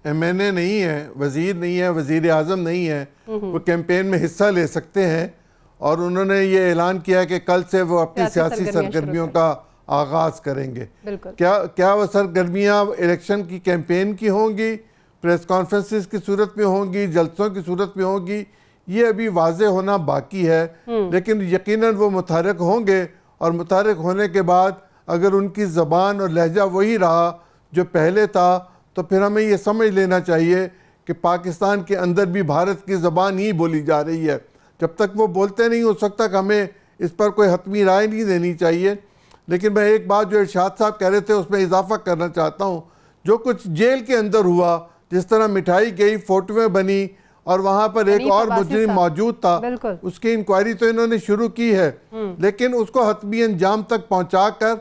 MNA नहीं है, वजीर नहीं है, वजीर आजम नहीं है, वो कैंपेन में हिस्सा ले सकते हैं और उन्होंने ये ऐलान किया कि कल से वो अपनी सियासी सरगर्मियों का आगाज करेंगे। क्या वो सरगर्मियाँ इलेक्शन की कैंपेन की होंगी, प्रेस कॉन्फ्रेंसिस की सूरत में होंगी, जलसों की सूरत में होंगी, ये अभी वाजे होना बाकी है। लेकिन यकीनन वो मुतहरक होंगे और मुतहरक होने के बाद अगर उनकी ज़बान और लहजा वही रहा जो पहले था तो फिर हमें ये समझ लेना चाहिए कि पाकिस्तान के अंदर भी भारत की ज़बान ही बोली जा रही है। जब तक वो बोलते नहीं उस वक्त तक हमें इस पर कोई हतमी राय नहीं देनी चाहिए। लेकिन मैं एक बात जो इरशाद साहब कह रहे थे उसमें इजाफा करना चाहता हूँ। जो कुछ जेल के अंदर हुआ, जिस तरह मिठाई गई, फोटोएं बनी और वहां पर एक और मुजरिम मौजूद था, उसकी इंक्वायरी तो इन्होंने शुरू की है, लेकिन उसको हतमी अंजाम तक पहुंचाकर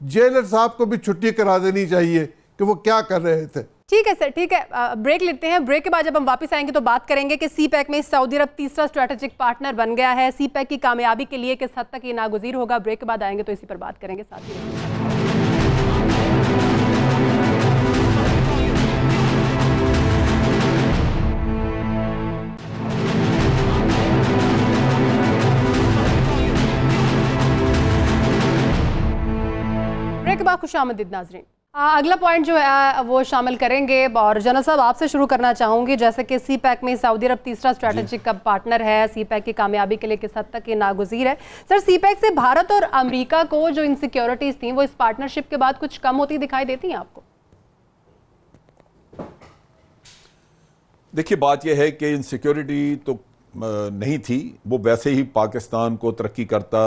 जेलर साहब को भी छुट्टी करा देनी चाहिए कि वो क्या कर रहे थे। ठीक है सर, ठीक है, ब्रेक लेते हैं। ब्रेक के बाद जब हम वापस आएंगे तो बात करेंगे कि CPEC में सऊदी अरब तीसरा स्ट्रेटेजिक पार्टनर बन गया है। CPEC की कामयाबी के लिए किस हद तक ये नागुज़ीर होगा? ब्रेक के बाद आएंगे तो इसी पर बात करेंगे साथ ही। के बाद खुशामदीद नाज़रीन, अगला पॉइंट जो है वो शामिल करेंगे और जनरल साहब आपसे शुरू करना चाहूँगी। जैसे कि CPEC में सऊदी अरब तीसरा स्ट्रेटेजिक पार्टनर है, CPEC की कामयाबी के लिए किस हद तक ये नागुज़ीर है? सर, CPEC से भारत और अमेरिका को जो इनसिक्योरिटीज़ थी वो इस पार्टनरशिप के बाद कुछ कम होती दिखाई देती हैं आपको? देखिए, बात यह है कि इनसिक्योरिटी तो नहीं थी, वो वैसे ही पाकिस्तान को तरक्की करता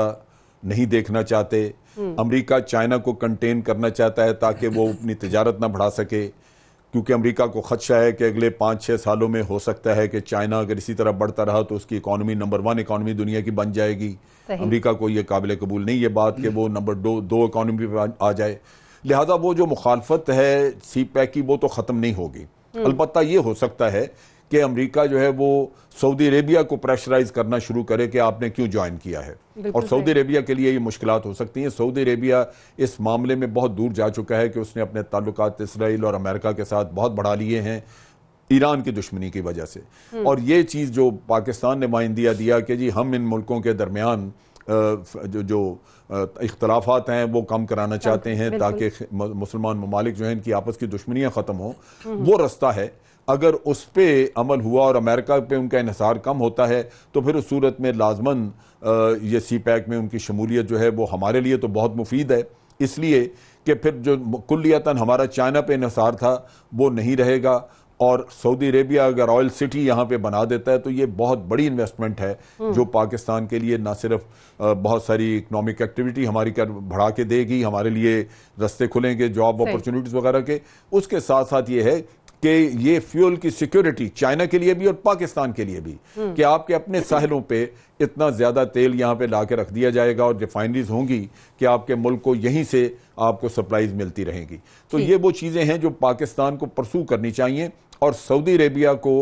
नहीं देखना चाहते। अमेरिका चाइना को कंटेन करना चाहता है ताकि वो अपनी तिजारत ना बढ़ा सके, क्योंकि अमेरिका को खदशा है कि अगले 5-6 सालों में हो सकता है कि चाइना अगर इसी तरह बढ़ता रहा तो उसकी इकॉनमी नंबर 1 इकॉनमी दुनिया की बन जाएगी। अमेरिका को ये काबिल कबूल नहीं ये बात कि वो नंबर 2 इकॉनमी पे आ जाए। लिहाजा वो जो मुखालफत है CPEC की वो तो ख़त्म नहीं होगी। अलबत्ता ये हो सकता है कि अमेरिका जो है वो सऊदी अरेबिया को प्रेशराइज करना शुरू करे कि आपने क्यों ज्वाइन किया है, और सऊदी अरेबिया के लिए ये मुश्किलात हो सकती हैं। सऊदी अरेबिया इस मामले में बहुत दूर जा चुका है कि उसने अपने ताल्लुकात इसराइल और अमेरिका के साथ बहुत बढ़ा लिए हैं ईरान की दुश्मनी की वजह से। और ये चीज़ जो पाकिस्तान ने माइंदिया दिया कि जी हम इन मुल्कों के दरमियान जो इख्तलाफात हैं वो कम कराना चाहते हैं ताकि मुसलमान ममालिक जो हैं इनकी आपस की दुश्मनियाँ ख़त्म हों, वो रास्ता है। अगर उस पर अमल हुआ और अमेरिका पे उनका इन्हिसार कम होता है तो फिर उस सूरत में लाजमन ये CPEC में उनकी शमूलियत जो है वो हमारे लिए तो बहुत मुफीद है, इसलिए कि फिर जो कुल्लियतन हमारा चाइना पे इन्हिसार था वो नहीं रहेगा। और सऊदी अरेबिया अगर ऑयल सिटी यहाँ पे बना देता है तो ये बहुत बड़ी इन्वेस्टमेंट है जो पाकिस्तान के लिए ना सिर्फ बहुत सारी इकोनॉमिक एक्टिविटी हमारी बढ़ा के देगी, हमारे लिए रास्ते खुलेंगे जॉब अपॉर्चुनिटीज वगैरह के, उसके साथ साथ ये है कि ये फ्यूल की सिक्योरिटी चाइना के लिए भी और पाकिस्तान के लिए भी कि आपके अपने साहिलों पे इतना ज्यादा तेल यहाँ पे ला के रख दिया जाएगा और रिफाइनरीज होंगी कि आपके मुल्क को यहीं से आपको सप्लाईज मिलती रहेंगी। तो ये वो चीजें हैं जो पाकिस्तान को परसू करनी चाहिए और सऊदी अरेबिया को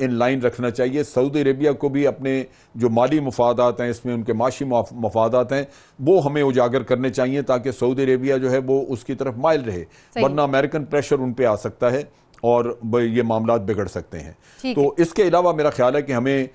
इन लाइन रखना चाहिए। सऊदी अरेबिया को भी अपने जो माली मफादात हैं, इसमें उनके माशी मफादात हैं, वो हमें उजागर करने चाहिए ताकि सऊदी अरेबिया जो है वो उसकी तरफ माइल रहे, वरना अमेरिकन प्रेशर उन पे आ सकता है और ये मामलात बिगड़ सकते हैं। तो इसके अलावा मेरा ख्याल है कि हमें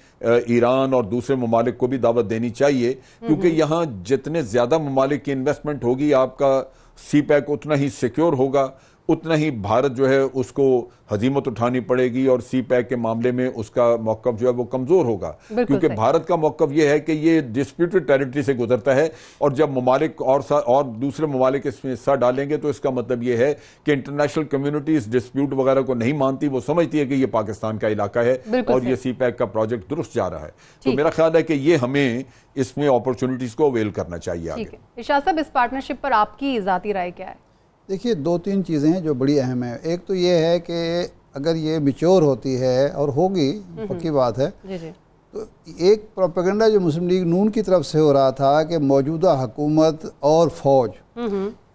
ईरान और दूसरे ममालिक को भी दावत देनी चाहिए, क्योंकि यहाँ जितने ज्यादा ममालिक की इन्वेस्टमेंट होगी, आपका सी पैक उतना ही सिक्योर होगा, उतना ही भारत जो है उसको हजीमत उठानी पड़ेगी और सी पैक के मामले में उसका मौक़िफ़ जो है वो कमजोर होगा, क्योंकि भारत का मौक़िफ़ ये है कि ये डिस्प्यूटेड टेरिटरी से गुजरता है, और जब ममालिक और दूसरे ममालिक इसमें हिस्सा डालेंगे तो इसका मतलब ये है कि इंटरनेशनल कम्युनिटी इस डिस्प्यूट वगैरह को नहीं मानती, वो समझती है कि ये पाकिस्तान का इलाका है और ये सी पैक का प्रोजेक्ट दुरुस्त जा रहा है। तो मेरा ख्याल है कि ये हमें इसमें अपॉर्चुनिटीज को अवेल करना चाहिए आगे। इरशाद साहब, इस पार्टनरशिप पर आपकी ज़ाती राय क्या है? देखिए, दो तीन चीज़ें हैं जो बड़ी अहम है। एक तो ये है कि अगर ये मैच्योर होती है, और होगी, पक्की बात है, तो एक प्रोपेगेंडा जो मुस्लिम लीग नून की तरफ से हो रहा था कि मौजूदा हुकूमत और फौज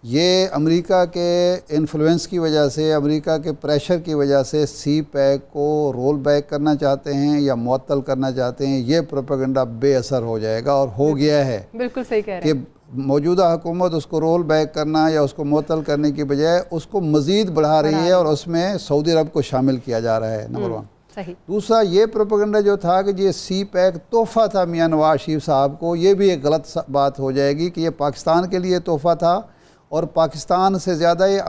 ये अमेरिका के इन्फ्लुएंस की वजह से, अमेरिका के प्रेशर की वजह से सी पैक को रोल बैक करना चाहते हैं या मुअत्तल करना चाहते हैं, ये प्रोपेगेंडा बेअसर हो जाएगा और हो गया है। बिल्कुल सही कह रहे हैं कि मौजूदा हुकूमत उसको रोल बैक करना या उसको मुअत्तल करने की बजाय उसको मज़ीद बढ़ा रही है और उसमें सऊदी अरब को शामिल किया जा रहा है, नंबर 1। सही। दूसरा, ये प्रोपेगेंडा जो था कि ये सी पैक तोहफ़ा था मियाँ नवाज शरीफ साहब को, ये भी एक गलत बात हो जाएगी कि ये पाकिस्तान के लिए तोहफ़ा था और पाकिस्तान से ज़्यादा ये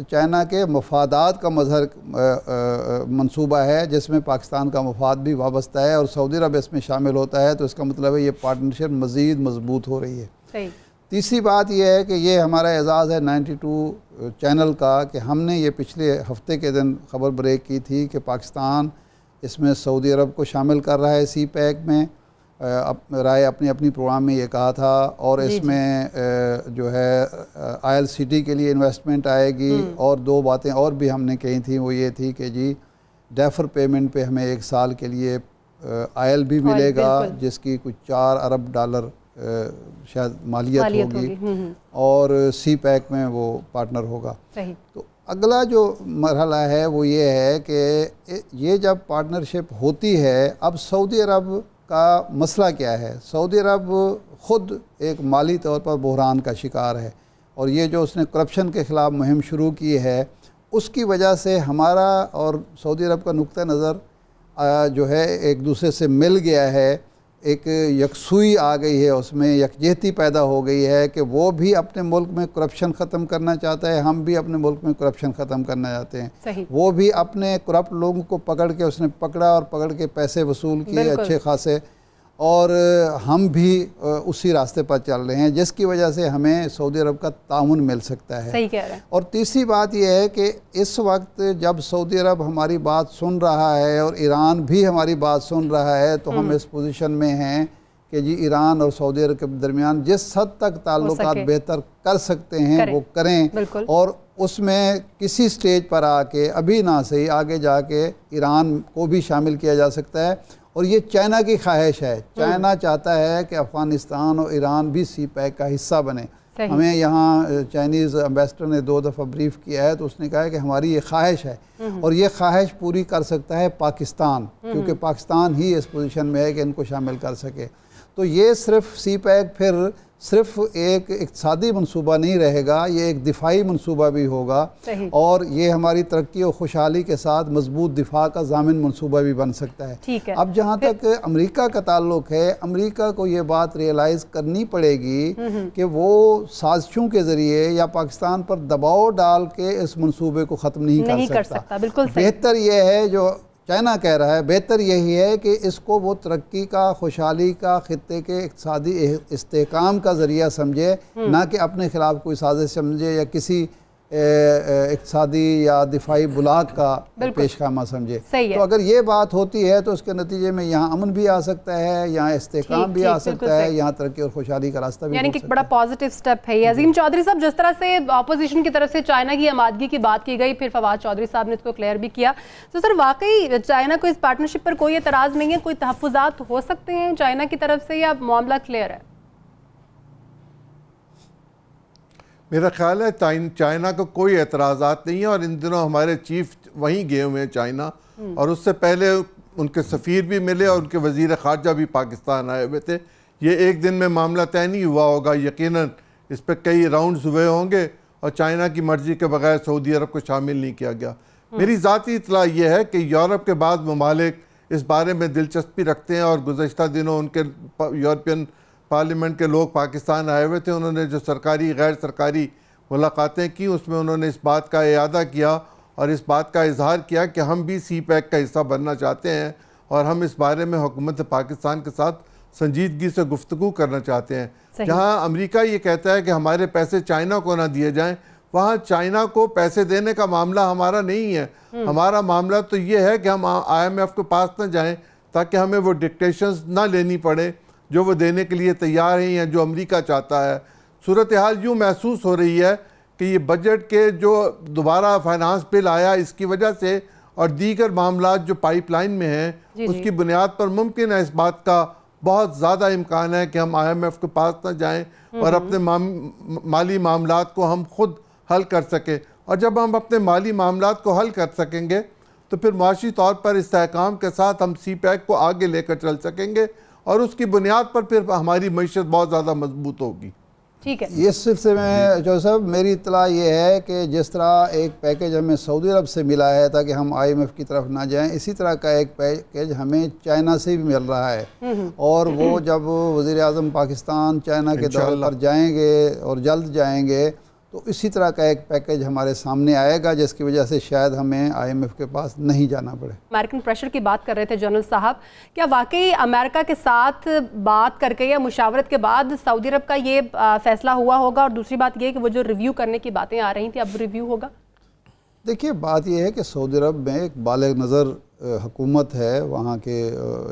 चाइना के मफादात का मजहर मंसूबा है, जिसमें पाकिस्तान का मफाद भी वाबस्ता है और सऊदी अरब इसमें शामिल होता है। तो इसका मतलब है ये पार्टनरशिप मज़ीद मजबूत हो रही है। सही। तीसरी बात यह है कि ये हमारा एजाज़ है 92 चैनल का कि हमने ये पिछले हफ्ते के दिन खबर ब्रेक की थी कि पाकिस्तान इसमें सऊदी अरब को शामिल कर रहा है सी पैक में। राय अपनी प्रोग्राम में ये कहा था, और इसमें जो है ILCT के लिए इन्वेस्टमेंट आएगी, और दो बातें और भी हमने कही थी, वो ये थी कि जी डेफर पेमेंट पे हमें 1 साल के लिए आयल भी मिलेगा जिसकी कुछ $4 अरब शायद मालियत होगी, और सी पैक में वो पार्टनर होगा। सही। तो अगला जो मरहला है वो ये है कि ये जब पार्टनरशिप होती है, अब सऊदी अरब का मसला क्या है? सऊदी अरब ख़ुद एक माली तौर पर बहरान का शिकार है, और ये जो उसने करप्शन के ख़िलाफ़ मुहिम शुरू की है, उसकी वजह से हमारा और सऊदी अरब का नुक्ता नज़र जो है एक दूसरे से मिल गया है, एक यकसुई आ गई है, उसमें यकजहती पैदा हो गई है कि वो भी अपने मुल्क में करप्शन ख़त्म करना चाहता है, हम भी अपने मुल्क में करप्शन ख़त्म करना चाहते हैं। सही। वो भी अपने करप्ट लोगों को पकड़ के उसने पकड़ा और पकड़ के पैसे वसूल किए अच्छे खासे, और हम भी उसी रास्ते पर चल रहे हैं, जिसकी वजह से हमें सऊदी अरब का ताउन मिल सकता है। सही कह रहे हैं। और तीसरी बात यह है कि इस वक्त जब सऊदी अरब हमारी बात सुन रहा है और ईरान भी हमारी बात सुन रहा है, तो हम इस पोजीशन में हैं कि जी ईरान और सऊदी अरब के दरमियान जिस हद तक ताल्लुकात बेहतर कर सकते हैं वो करें, और उसमें किसी स्टेज पर आके, अभी ना सही, आगे जाके ईरान को भी शामिल किया जा सकता है। और ये चाइना की ख्वाहिश है, चाइना चाहता है कि अफ़गानिस्तान और ईरान भी सी पैक का हिस्सा बने। हमें यहाँ चाइनीज़ एम्बेसडर ने 2 दफ़ा ब्रीफ किया है, तो उसने कहा है कि हमारी ये ख्वाहिश है, और ये ख्वाहिश पूरी कर सकता है पाकिस्तान, क्योंकि पाकिस्तान ही इस पोजीशन में है कि इनको शामिल कर सके। तो ये सिर्फ सी पैक फिर सिर्फ एक इक़्तिसादी मनसूबा नहीं रहेगा, ये एक दिफाई मनसूबा भी होगा, और ये हमारी तरक्की और खुशहाली के साथ मजबूत दिफा का ज़ामिन मनसूबा भी बन सकता है। अब जहाँ तक अमेरिका का ताल्लुक है, अमेरिका को ये बात रियलाइज़ करनी पड़ेगी कि वो साजिशों के ज़रिए या पाकिस्तान पर दबाव डाल के इस मनसूबे को ख़त्म नहीं कर सकता। बेहतर ये है जो चाइना कह रहा है, बेहतर यही है कि इसको वो तरक्की का, खुशहाली का, खित्ते के इक़्तिसादी इस्तेहकाम का ज़रिया समझे, ना कि अपने ख़िलाफ़ कोई साजिश समझे या किसी इक़्तिसादी या दिफाई बुलाक का पेशखामा समझे। तो अगर ये बात होती है तो उसके नतीजे में यहाँ अमन भी आ सकता है, यहाँ इस्तेहकाम भी आ सकता है, यहाँ तरक्की और खुशहाली का रास्ता भी, यानी कि बड़ा पॉजिटिव स्टेप है। अजीम चौधरी साहब, जिस तरह से अपोजिशन की तरफ से चाइना की आमादगी की बात की गई, फिर फवाद चौधरी साहब ने इसको क्लियर भी किया, तो सर वाकई चाइना को इस पार्टनरशिप पर कोई एतराज़ नहीं है? कोई तहफ़्फ़ुज़ात हो सकते हैं चाइना की तरफ से, या मामला क्लियर है? मेरा ख्याल है चाइना को कोई एतराज़ात नहीं है, और इन दिनों हमारे चीफ वहीं गए हुए हैं चाइना, और उससे पहले उनके सफ़ीर भी मिले और उनके वज़ीर ख़ारजा भी पाकिस्तान आए हुए थे। ये एक दिन में मामला तय नहीं हुआ होगा, यकीनन इस पर कई राउंड्स हुए होंगे, और चाइना की मर्ज़ी के बगैर सऊदी अरब को शामिल नहीं किया गया। मेरी ज़ाती इतला ये है कि यूरोप के बाद ममालिक इस बारे में दिलचस्पी रखते हैं, और गुज़श्ता दिनों उनके यूरोपियन पार्लियामेंट के लोग पाकिस्तान आए हुए थे। उन्होंने जो सरकारी गैर सरकारी मुलाकातें की, उसमें उन्होंने इस बात का इयादा किया और इस बात का इजहार किया कि हम भी CPEC का हिस्सा बनना चाहते हैं, और हम इस बारे में हुकूमत पाकिस्तान के साथ संजीदगी से गुफ्तगू करना चाहते हैं। जहाँ अमेरिका ये कहता है कि हमारे पैसे चाइना को ना दिए जाएं, वहाँ चाइना को पैसे देने का मामला हमारा नहीं है। हमारा मामला तो ये है कि हम IMF के पास ना जाएं, ताकि हमें वो डिक्टेशंस ना लेनी पड़े जो वो देने के लिए तैयार हैं या जो अमेरिका चाहता है। सूरत हाल यूँ महसूस हो रही है कि ये बजट के जो दोबारा फाइनेंस बिल आया, इसकी वजह से और दीगर मामला जो पाइपलाइन में हैं, उसकी बुनियाद पर मुमकिन है इस बात का बहुत ज़्यादा इम्कान है कि हम IMF के पास ना जाएं और अपने माली मामलात को हम खुद हल कर सकें। और जब हम अपने माली मामलात को हल कर सकेंगे तो फिर माशी तौर पर इस्तेहकाम के साथ हम CPEC को आगे लेकर चल सकेंगे, और उसकी बुनियाद पर फिर हमारी मईशत बहुत ज़्यादा मजबूत होगी। ठीक है, इस सिलसिले में जो साहब मेरी इत्तला ये है कि जिस तरह एक पैकेज हमें सऊदी अरब से मिला है ताकि हम IMF की तरफ ना जाएं, इसी तरह का एक पैकेज हमें चाइना से भी मिल रहा है। और वो जब वज़ीर आज़म पाकिस्तान चाइना के दौरे पर जाएंगे और जल्द जाएंगे, तो इसी तरह का एक पैकेज हमारे सामने आएगा, जिसकी वजह से शायद हमें IMF के पास नहीं जाना पड़े। अमेरिकन प्रेशर की बात कर रहे थे जनरल साहब, क्या वाकई अमेरिका के साथ बात करके या मुशावरत के बाद सऊदी अरब का ये फैसला हुआ होगा? और दूसरी बात ये कि वो जो रिव्यू करने की बातें आ रही थी, अब रिव्यू होगा? देखिए, बात यह है कि सऊदी अरब में एक बालिग नज़र हुकूमत है, वहाँ के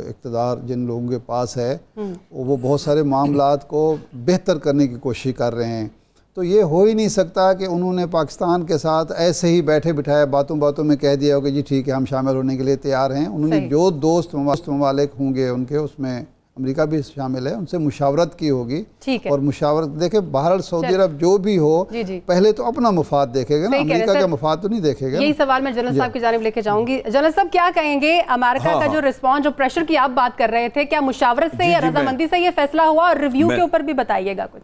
इक़्तिदार जिन लोगों के पास है वो बहुत सारे मामलात को बेहतर करने की कोशिश कर रहे हैं। तो ये हो ही नहीं सकता कि उन्होंने पाकिस्तान के साथ ऐसे ही बैठे बिठाए बातों बातों में कह दिया हो कि जी ठीक है हम शामिल होने के लिए तैयार हैं। उन्होंने जो दोस्त ममालिक होंगे उनके, उसमें अमेरिका भी शामिल है, उनसे मुशावरत की होगी। और मुशावरत देखे, बहरहाल सऊदी अरब जो भी हो पहले तो अपना मुफाद देखेगा ना, अमेरिका का मुफाद तो नहीं देखेगा। यही सवाल मैं जनरल साहब की जानिब लेके जाऊंगी। जनरल साहब क्या कहेंगे, अमेरिका का जो रिस्पॉन्स, जो प्रेशर की आप बात कर रहे थे, क्या मुशावरत से या रजामंदी से ये फैसला हुआ? और रिव्यू के ऊपर भी बताइएगा कुछ।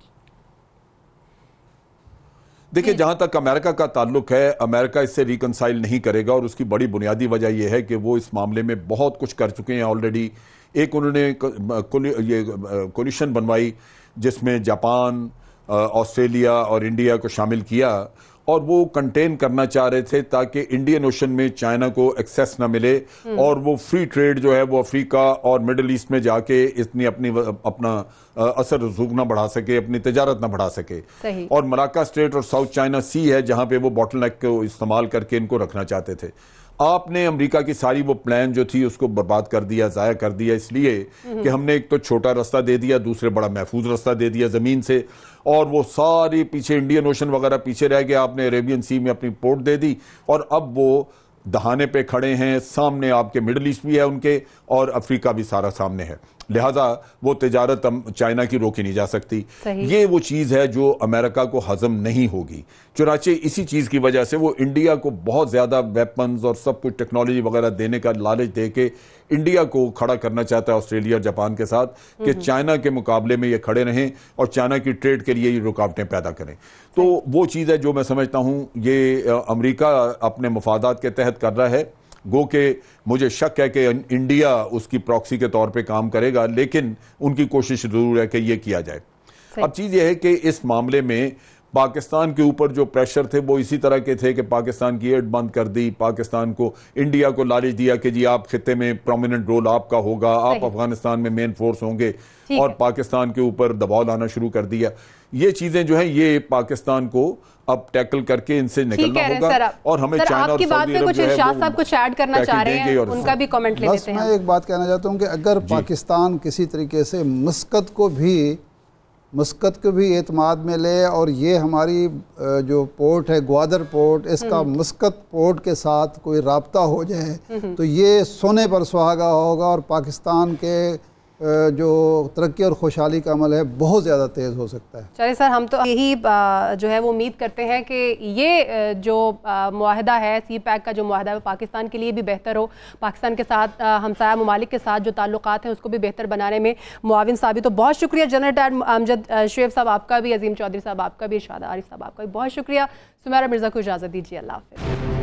देखिए, जहां तक अमेरिका का ताल्लुक है, अमेरिका इससे रिकंसाइल नहीं करेगा, और उसकी बड़ी बुनियादी वजह यह है कि वो इस मामले में बहुत कुछ कर चुके हैं ऑलरेडी। एक उन्होंने ये कोलिशन बनवाई जिसमें जापान, ऑस्ट्रेलिया और इंडिया को शामिल किया, और वो कंटेन करना चाह रहे थे ताकि इंडियन ओशन में चाइना को एक्सेस ना मिले, और वो फ्री ट्रेड जो है वो अफ्रीका और मिडल ईस्ट में जाके इतनी अपना असर रसूख ना बढ़ा सके, अपनी तजारत ना बढ़ा सके। और मलाक्का स्ट्रेट और साउथ चाइना सी है जहां पे वो बॉटलनेक को इस्तेमाल करके इनको रखना चाहते थे। आपने अमेरिका की सारी वो प्लान जो थी उसको बर्बाद कर दिया, जाया कर दिया, इसलिए कि हमने एक तो छोटा रास्ता दे दिया, दूसरे बड़ा महफूज रास्ता दे दिया जमीन से, और वो सारी पीछे इंडियन ओशन वगैरह पीछे रह गया। आपने अरेबियन सी में अपनी पोर्ट दे दी, और अब वो दहाने पे खड़े हैं, सामने आपके मिडल ईस्ट भी है उनके, और अफ्रीका भी सारा सामने है। लिहाजा वो तिजारत चाइना की रोकी नहीं जा सकती। ये वो चीज़ है जो अमेरिका को हजम नहीं होगी। चुनाचे इसी चीज़ की वजह से वो इंडिया को बहुत ज़्यादा वेपन्स और सब कुछ टेक्नोलॉजी वगैरह देने का लालच दे के इंडिया को खड़ा करना चाहता है ऑस्ट्रेलिया और जापान के साथ, कि चाइना के मुकाबले में ये खड़े रहें और चाइना की ट्रेड के लिए ये रुकावटें पैदा करें। तो वो चीज़ है जो मैं समझता हूँ ये अमेरिका अपने मफादात के तहत कर रहा है। गो के मुझे शक है कि इंडिया उसकी प्रॉक्सी के तौर पे काम करेगा, लेकिन उनकी कोशिश जरूर है कि ये किया जाए। अब चीज़ ये है कि इस मामले में पाकिस्तान के ऊपर जो प्रेशर थे वो इसी तरह के थे कि पाकिस्तान की एड बंद कर दी, पाकिस्तान को, इंडिया को लालच दिया कि जी आप खित्ते में प्रोमिनेंट रोल आपका होगा, आप अफगानिस्तान में मेन फोर्स होंगे, और पाकिस्तान के ऊपर दबाव लाना शुरू कर दिया। ये चीजें जो है ये पाकिस्तान को अब टैकल करके इनसे निकलना होगा। और हमें चाइना और सऊदी अरब जो है वो कुछ ऐड करना चाह रहे हैं, उनका भी कमेंट ले लेते हैं। मैं एक बात कहना चाहता हूं कि अगर पाकिस्तान किसी तरीके से मस्कत को भी एतमाद में ले, और ये हमारी जो पोर्ट है ग्वादर पोर्ट, इसका मस्कत पोर्ट के साथ कोई राब्ता हो जाए तो ये सोने पर सुहागा होगा, और पाकिस्तान के जो तरक्की और खुशहाली का अमल है बहुत ज़्यादा तेज़ हो सकता है। चलिए सर, हम तो यही जो है वो उम्मीद करते हैं कि ये जो मुआहदा है, CPEC का जो मुआहदा है, पाकिस्तान के लिए भी बेहतर हो, पाकिस्तान के साथ हमसाया ममालिक के साथ जो ताल्लुकात हैं उसको भी बेहतर बनाने में मुआविन साबित हो। बहुत शुक्रिया जनरल डायर अमजद शुएब साहब आपका भी, अजीम चौधरी साहब आपका भी, इरशाद आरिफ साहब आपका भी बहुत शुक्रिया। सुमेरा मिर्ज़ा को इजाज़त दीजिए, अल्लाह हाफ़िज़।